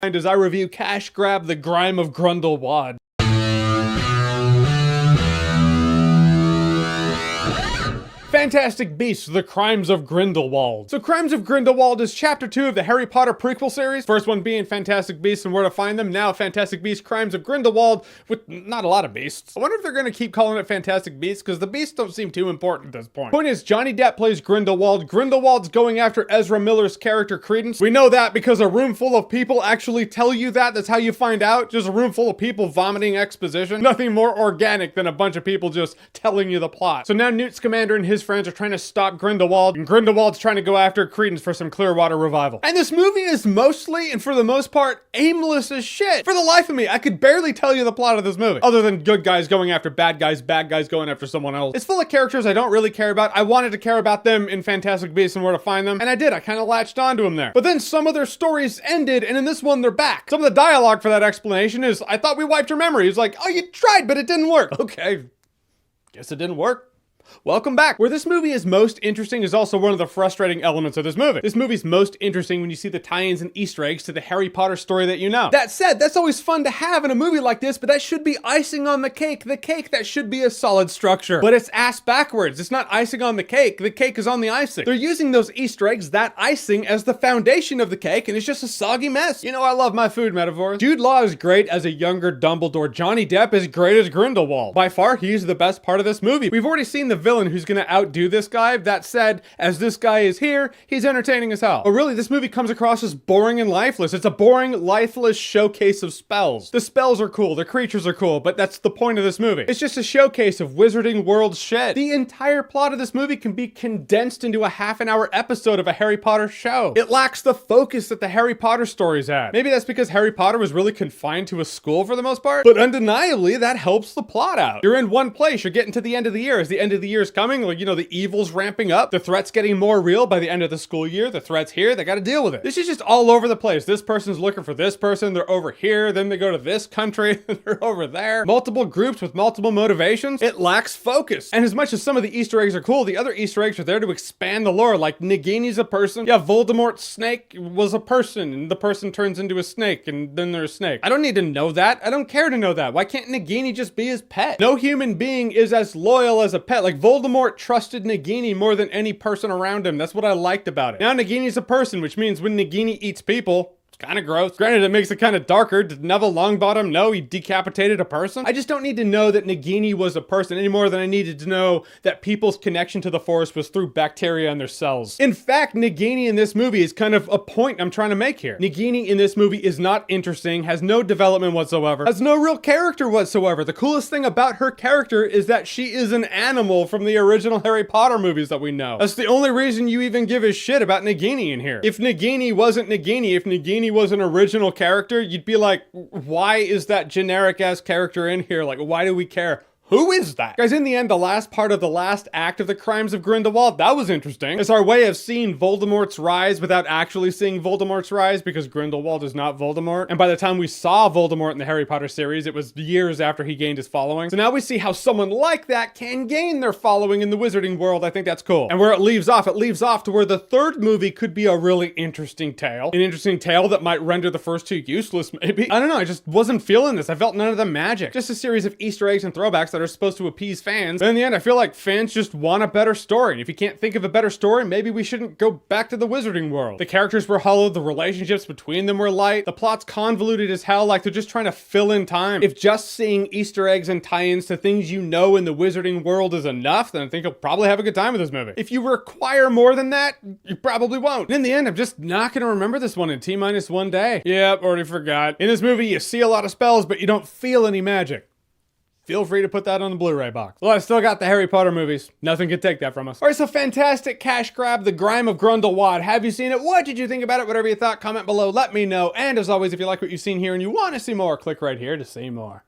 And as I review Cash Grab the Grime of Grindelwald. Fantastic Beasts: The Crimes of Grindelwald. So Crimes of Grindelwald is chapter 2 of the Harry Potter prequel series. First one being Fantastic Beasts and Where to Find Them. Now Fantastic Beasts: Crimes of Grindelwald, with not a lot of beasts. I wonder if they're going to keep calling it Fantastic Beasts, because the beasts don't seem too important at this point. Point is, Johnny Depp plays Grindelwald. Grindelwald's going after Ezra Miller's character Credence. We know that because a room full of people actually tell you that. That's how you find out. Just a room full of people vomiting exposition. Nothing more organic than a bunch of people just telling you the plot. So now Newt Scamander and his friends are trying to stop Grindelwald, and Grindelwald's trying to go after Credence for some Clearwater revival. And this movie is mostly, and for the most part, aimless as shit. For the life of me, I could barely tell you the plot of this movie, other than good guys going after bad guys going after someone else. It's full of characters I don't really care about. I wanted to care about them in Fantastic Beasts and Where to Find Them, and I did. I kind of latched onto them there. But then some of their stories ended, and in this one, they're back. Some of the dialogue for that explanation is, I thought we wiped your memory. It's like, oh, you tried, but it didn't work. Okay, guess it didn't work. Welcome back. Where this movie is most interesting is also one of the frustrating elements of this movie. This movie's most interesting when you see the tie-ins and Easter eggs to the Harry Potter story that you know. That said, that's always fun to have in a movie like this, but that should be icing on the cake that should be a solid structure. But it's ass backwards. It's not icing on the cake is on the icing. They're using those Easter eggs, that icing, as the foundation of the cake, and it's just a soggy mess. You know, I love my food metaphors. Jude Law is great as a younger Dumbledore. Johnny Depp is great as Grindelwald. By far, he's the best part of this movie. We've already seen the villain who's gonna outdo this guy. That said, as this guy is here, he's entertaining as hell. But really, this movie comes across as boring and lifeless. It's a boring, lifeless showcase of spells. The spells are cool, the creatures are cool, but that's the point of this movie. It's just a showcase of Wizarding World shit. The entire plot of this movie can be condensed into a half-an-hour episode of a Harry Potter show. It lacks the focus that the Harry Potter stories had. Maybe that's because Harry Potter was really confined to a school for the most part, but undeniably, that helps the plot out. You're in one place, you're getting to the end of the year. As the end of the year is coming, like, you know, the evil's ramping up, the threat's getting more real by the end of the school year, the threat's here, they gotta deal with it. This is just all over the place. This person's looking for this person, they're over here, then they go to this country, they're over there. Multiple groups with multiple motivations. It lacks focus. And as much as some of the Easter eggs are cool, the other Easter eggs are there to expand the lore, like Nagini's a person. Yeah, Voldemort's snake was a person, and the person turns into a snake, and then they're a snake. I don't need to know that. I don't care to know that. Why can't Nagini just be his pet? No human being is as loyal as a pet. Like, Voldemort trusted Nagini more than any person around him. That's what I liked about it. Now Nagini's a person, which means when Nagini eats people, it's kind of gross. Granted, it makes it kind of darker. Did Neville Longbottom know he decapitated a person? I just don't need to know that Nagini was a person any more than I needed to know that people's connection to the Force was through bacteria in their cells. In fact, Nagini in this movie is kind of a point I'm trying to make here. Nagini in this movie is not interesting, has no development whatsoever, has no real character whatsoever. The coolest thing about her character is that she is an animal from the original Harry Potter movies that we know. That's the only reason you even give a shit about Nagini in here. If Nagini wasn't Nagini, if Nagini was an original character, you'd be like, why is that generic ass character in here? Like, why do we care? Who is that? Guys, in the end, the last part of the last act of the Crimes of Grindelwald, that was interesting. It's our way of seeing Voldemort's rise without actually seeing Voldemort's rise, because Grindelwald is not Voldemort. And by the time we saw Voldemort in the Harry Potter series, it was years after he gained his following. So now we see how someone like that can gain their following in the Wizarding world. I think that's cool. And where it leaves off to where the third movie could be a really interesting tale. An interesting tale that might render the first two useless, maybe. I don't know, I just wasn't feeling this. I felt none of the magic. Just a series of Easter eggs and throwbacks that are supposed to appease fans. But in the end, I feel like fans just want a better story. And if you can't think of a better story, maybe we shouldn't go back to the Wizarding world. The characters were hollow, the relationships between them were light, the plot's convoluted as hell, like they're just trying to fill in time. If just seeing Easter eggs and tie-ins to things you know in the Wizarding world is enough, then I think you'll probably have a good time with this movie. If you require more than that, you probably won't. And in the end, I'm just not gonna remember this one in T-1 day. Yep, already forgot. In this movie, you see a lot of spells, but you don't feel any magic. Feel free to put that on the Blu-ray box. Well, I still got the Harry Potter movies. Nothing could take that from us. All right, so fantastic Cash Grab, The Grime of Grindelwald. Have you seen it? What did you think about it? Whatever you thought, comment below, let me know. And as always, if you like what you've seen here and you want to see more, click right here to see more.